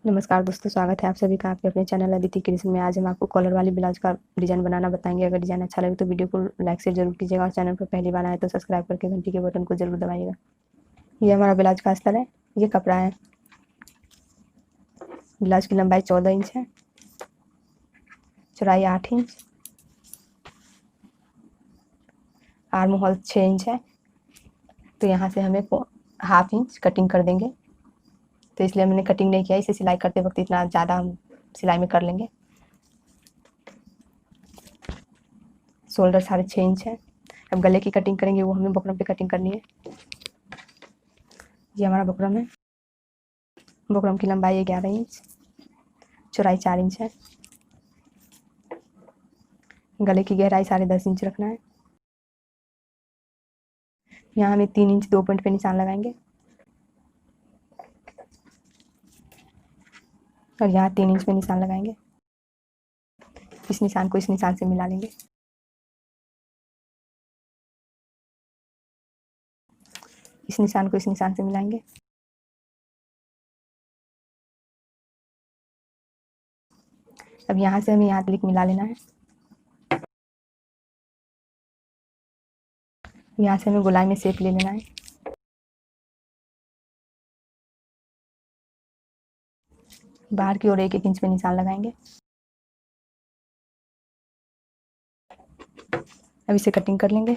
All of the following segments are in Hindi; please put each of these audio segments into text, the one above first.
नमस्कार दोस्तों, स्वागत है आप सभी का आपके अपने चैनल अदिति क्रिएशन में। आज हम आपको कॉलर वाली ब्लाउज का डिज़ाइन बनाना बताएंगे। अगर डिज़ाइन अच्छा लगे तो वीडियो को लाइक से जरूर कीजिएगा और चैनल पर पहली बार आए तो सब्सक्राइब करके घंटी के बटन को जरूर दबाइएगा। ये हमारा ब्लाउज का अस्तर है, ये कपड़ा है। ब्लाउज की लंबाई 14 इंच है, चौड़ाई 8 इंच, आर्म होल 6 इंच है। तो यहाँ से हमें हाफ इंच कटिंग कर देंगे, तो इसलिए मैंने कटिंग नहीं किया। इसे सिलाई करते वक्त इतना ज़्यादा हम सिलाई में कर लेंगे। शोल्डर 6.5 इंच है। अब गले की कटिंग करेंगे, वो हमें बुकरम पे कटिंग करनी है। ये हमारा बुकरम है। बुकरम की लंबाई 11 इंच, चौड़ाई 4 इंच है। गले की गहराई 10.5 इंच रखना है। यहाँ हमें 3 इंच 2 पॉइंट पे निशान लगाएंगे और यहाँ 3 इंच पे निशान लगाएंगे। इस निशान को इस निशान से मिला लेंगे। इस निशान को इस निशान से मिलाएंगे। अब यहाँ से हमें यहाँ तक मिला लेना है। यहाँ से हमें गोलाई में शेप ले लेना है। बाहर की ओर 1-1 इंच पे निशान लगाएंगे। अब इसे कटिंग कर लेंगे।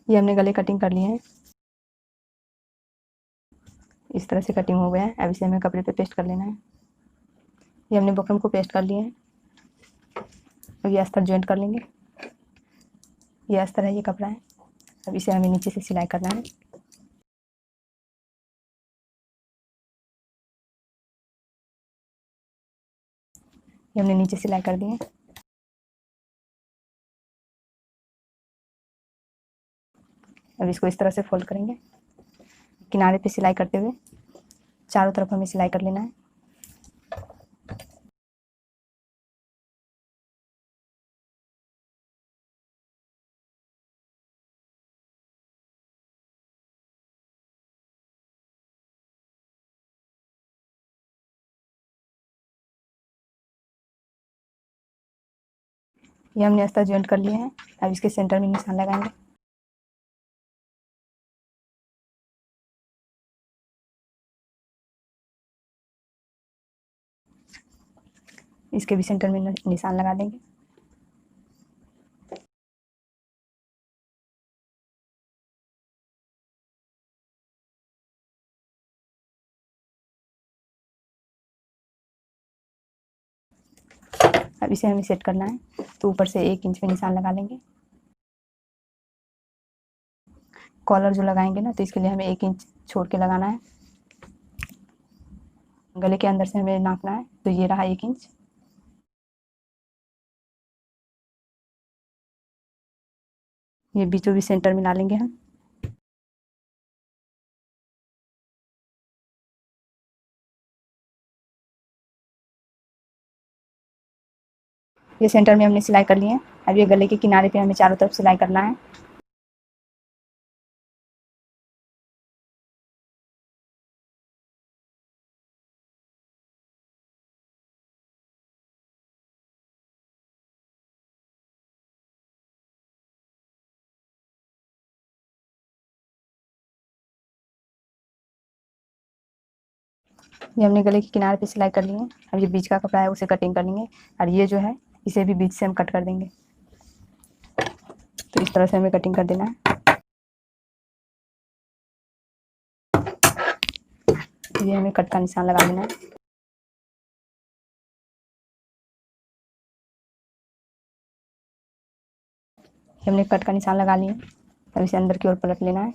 ये हमने गले कटिंग कर लिए हैं। इस तरह से कटिंग हो गया है। अब इसे हमें कपड़े पे पेस्ट कर लेना है। ये हमने बुकरम को पेस्ट कर लिए हैं। अब ये अस्तर ज्वाइंट कर लेंगे। ये अस्तर है, ये कपड़ा है। अब इसे हमें नीचे से सिलाई करना है। ये हमने नीचे सिलाई कर दी है। अब इसको इस तरह से फोल्ड करेंगे, किनारे पे सिलाई करते हुए चारों तरफ हमें सिलाई कर लेना है। ये हमने अस्तर ज्वाइंट कर लिए हैं। अब इसके सेंटर में निशान लगाएंगे। इसके भी सेंटर में निशान लगा देंगे। अब इसे हमें सेट करना है, तो ऊपर से 1 इंच पे निशान लगा लेंगे। कॉलर जो लगाएंगे ना, तो इसके लिए हमें 1 इंच छोड़ के लगाना है। गले के अंदर से हमें नापना है, तो ये रहा 1 इंच। ये बीचों बीच सेंटर मिला लेंगे हम। ये सेंटर में हमने सिलाई कर ली है। अब ये गले के किनारे पे हमें चारों तरफ सिलाई करना है। ये हमने गले के किनारे पे सिलाई कर ली है। अब ये बीच का कपड़ा है, उसे कटिंग कर लेंगे। और ये जो है, इसे भी बीच से हम कट कर देंगे। तो इस तरह से हमें कटिंग कर देना है। ये हमें कट का निशान लगा देना है। हमने कट का निशान लगा लिया। अब इसे अंदर की ओर पलट लेना है।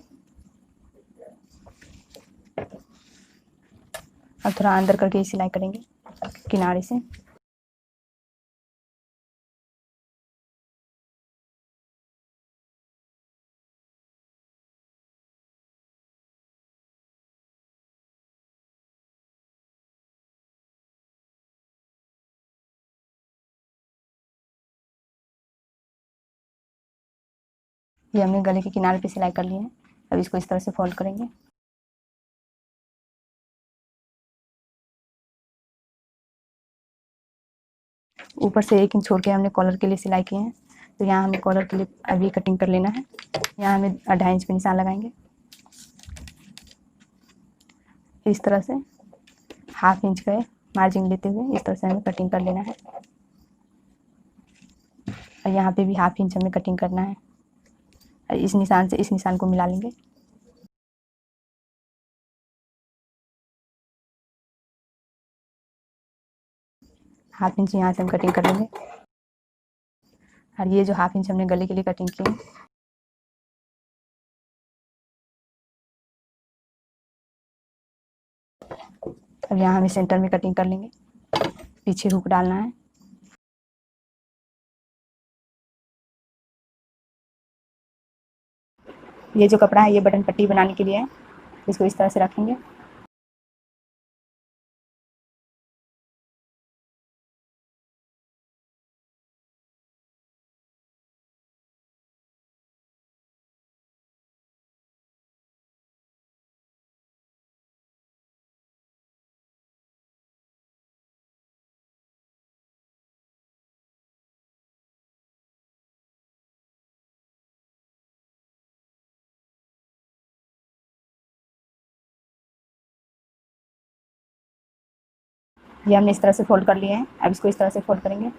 अब थोड़ा अंदर करके सिलाई करेंगे किनारे से। ये हमने गले के किनारे पे सिलाई कर ली है। अब इसको इस तरह से फोल्ड करेंगे। ऊपर से 1 इंच छोड़ के हमने कॉलर के लिए सिलाई की है, तो यहाँ हमें कॉलर के लिए अभी कटिंग कर लेना है। यहाँ हमें 2.5 इंच पे निशान लगाएंगे। इस तरह से 1/2 इंच का मार्जिन लेते हुए इस तरह से हमें कटिंग कर लेना है। और यहाँ पे भी 1/2 इंच हमें कटिंग करना है। इस निशान से इस निशान को मिला लेंगे। हाफ इंच यहाँ से हम कटिंग कर लेंगे। और ये जो 1/2 इंच हमने गले के लिए कटिंग की है, अब यहाँ हमें सेंटर में कटिंग कर लेंगे। पीछे हुक डालना है। ये जो कपड़ा है ये बटन पट्टी बनाने के लिए है, इसको इस तरह से रखेंगे। ये हमने इस तरह से फोल्ड कर लिए हैं। अब इसको इस तरह से फोल्ड करेंगे।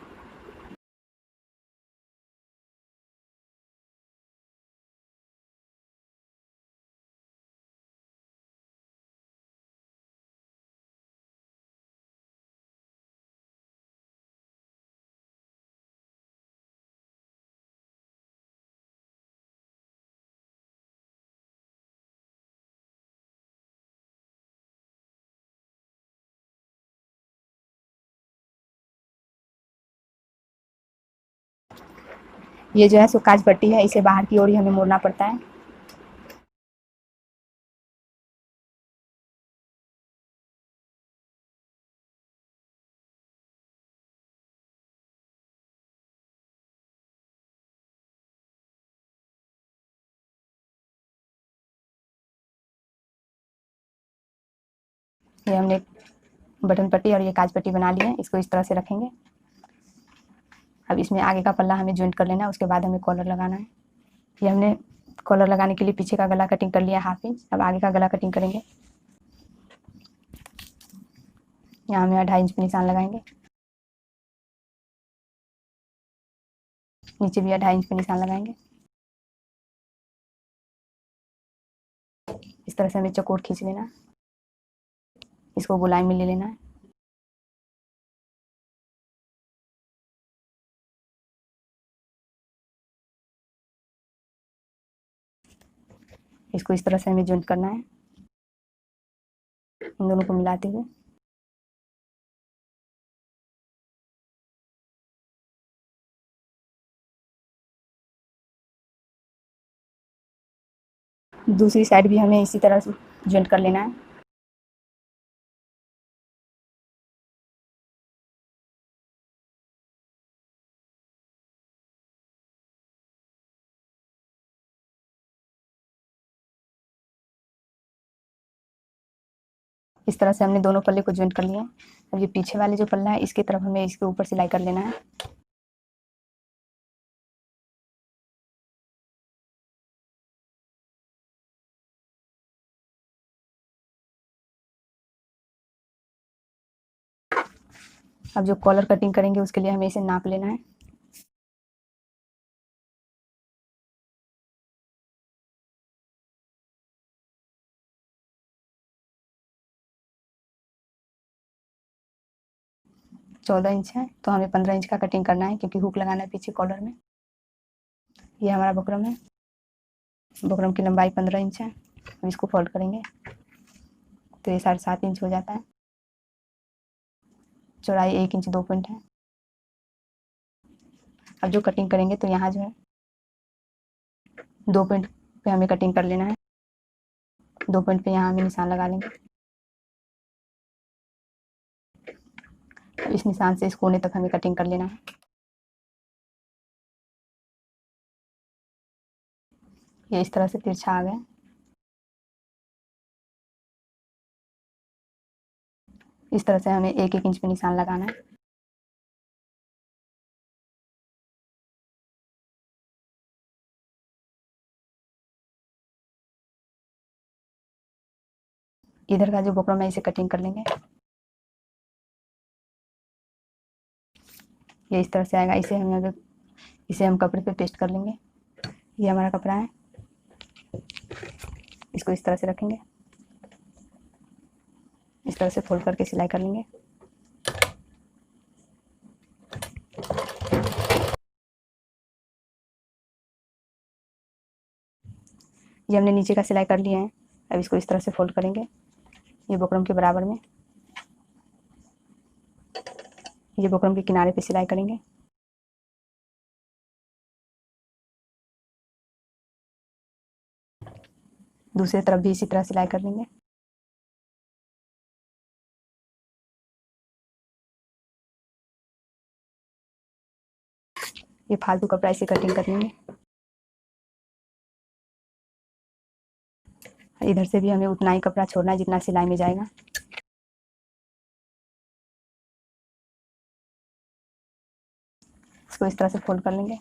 ये जो है सो काज पट्टी है, इसे बाहर की ओर ही हमें मोड़ना पड़ता है। ये हमने बटन पट्टी और ये काज पट्टी बना ली है, इसको इस तरह से रखेंगे। अब इसमें आगे का पल्ला हमें ज्वाइंट कर लेना है, उसके बाद हमें कॉलर लगाना है। ये हमने कॉलर लगाने के लिए पीछे का गला कटिंग कर लिया 1/2 इंच। अब आगे का गला कटिंग करेंगे। यहाँ हमें 2.5 इंच पे निशान लगाएंगे। नीचे भी 2.5 इंच पे निशान लगाएंगे। इस तरह से हमें चौकोर खींच लेना है, इसको गोलाई में ले लेना है। इसको इस तरह से हमें ज्वाइंट करना है, इन दोनों को मिलाते हुए। दूसरी साइड भी हमें इसी तरह से ज्वाइंट कर लेना है। इस तरह से हमने दोनों पल्ले को ज्वाइंट कर लिया है। अब ये पीछे वाले जो पल्ला है इसकी तरफ हमें इसके ऊपर सिलाई कर लेना है। अब जो कॉलर कटिंग करेंगे उसके लिए हमें इसे नाप लेना है। चौदह इंच है, तो हमें 15 इंच का कटिंग करना है, क्योंकि हुक लगाना है पीछे कॉलर में। ये हमारा बुकरम है। बुकरम की लंबाई 15 इंच है। अब इसको फोल्ड करेंगे तो ये 7.5 इंच हो जाता है। चौड़ाई 1 इंच 2 पॉइंट है। अब जो कटिंग करेंगे तो यहाँ जो है 2 पॉइंट पे हमें कटिंग कर लेना है। 2 पॉइंट पे यहाँ हमें निशान लगा लेंगे। इस निशान से इस कोने तक हमें कटिंग कर लेना है। ये इस तरह से तिरछा आ गया। इस तरह से हमें 1-1 इंच पे निशान लगाना है। इधर का जो बुकरम है इसे कटिंग कर लेंगे। ये इस तरह से आएगा। इसे हम कपड़े पे पेस्ट कर लेंगे। ये हमारा कपड़ा है, इसको इस तरह से रखेंगे, इस तरह से फोल्ड करके सिलाई कर लेंगे। ये हमने नीचे का सिलाई कर लिया है। अब इसको इस तरह से फोल्ड करेंगे, ये बुकरम के बराबर में। ये बुकरम के किनारे पे सिलाई करेंगे। दूसरी तरफ भी इसी तरह सिलाई कर लेंगे। ये फालतू कपड़ा इसे कटिंग कर लेंगे। इधर से भी हमें उतना ही कपड़ा छोड़ना है जितना सिलाई में जाएगा। इसको इस तरह से फोल्ड कर लेंगे।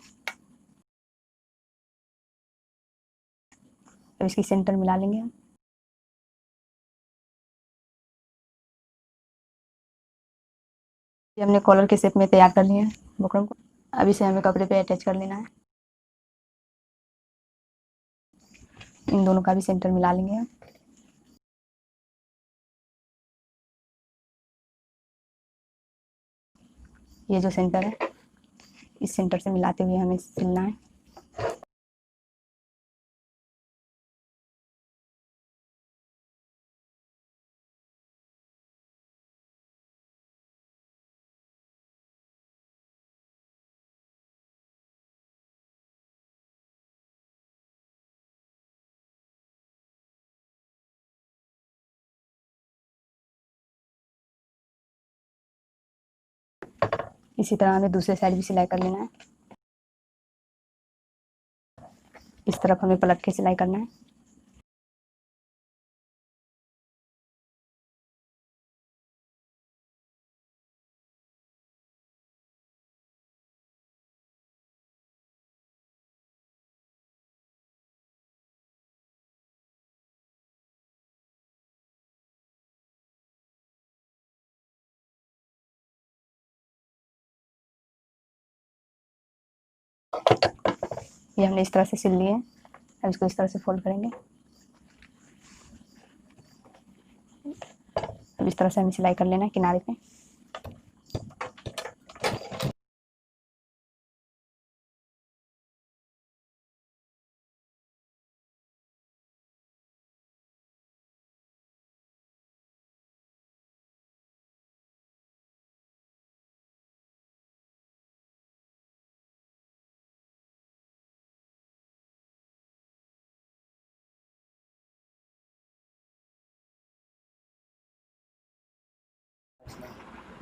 अब इसकी सेंटर मिला लेंगे हम। ये हमने कॉलर के शेप में तैयार कर लिया है बुकरम को। अब इसे हमें कपड़े पे अटैच कर लेना है। इन दोनों का भी सेंटर मिला लेंगे हम। ये जो सेंटर है, इस सेंटर से मिलाते हुए हमें सिलना है। इसी तरह हमें दूसरे साइड भी सिलाई कर लेना है। इस तरफ हमें पलट के सिलाई करना है। ये हमने इस तरह से सिल लिए। अब इसको इस तरह से फोल्ड करेंगे। अब इस तरह से हमें सिलाई कर लेना है किनारे पे।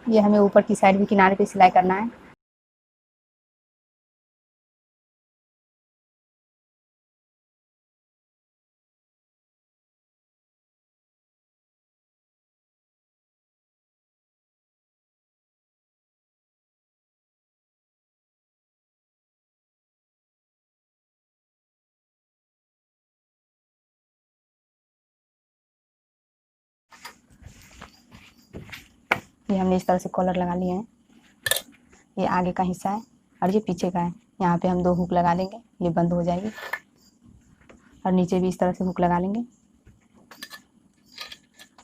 ये हमें ऊपर की साइड भी किनारे पे सिलाई करना है। ये हमने इस तरह से कॉलर लगा लिए हैं। ये आगे का हिस्सा है और ये पीछे का है। यहाँ पे हम 2 हुक लगा लेंगे, ये बंद हो जाएगी। और नीचे भी इस तरह से हुक लगा लेंगे।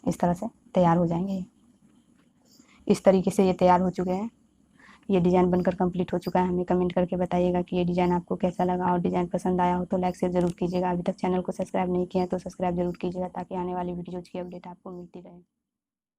इस तरह से तैयार हो जाएंगे। इस तरीके से ये तैयार हो चुके हैं। ये डिज़ाइन बनकर कंप्लीट हो चुका है। हमें कमेंट करके बताइएगा कि ये डिज़ाइन आपको कैसा लगा, और डिज़ाइन पसंद आया हो तो लाइक शेयर जरूर कीजिएगा। अभी तक चैनल को सब्सक्राइब नहीं किया तो सब्सक्राइब जरूर कीजिएगा, ताकि आने वाली वीडियोज़ की अपडेट आपको मिलती रहे।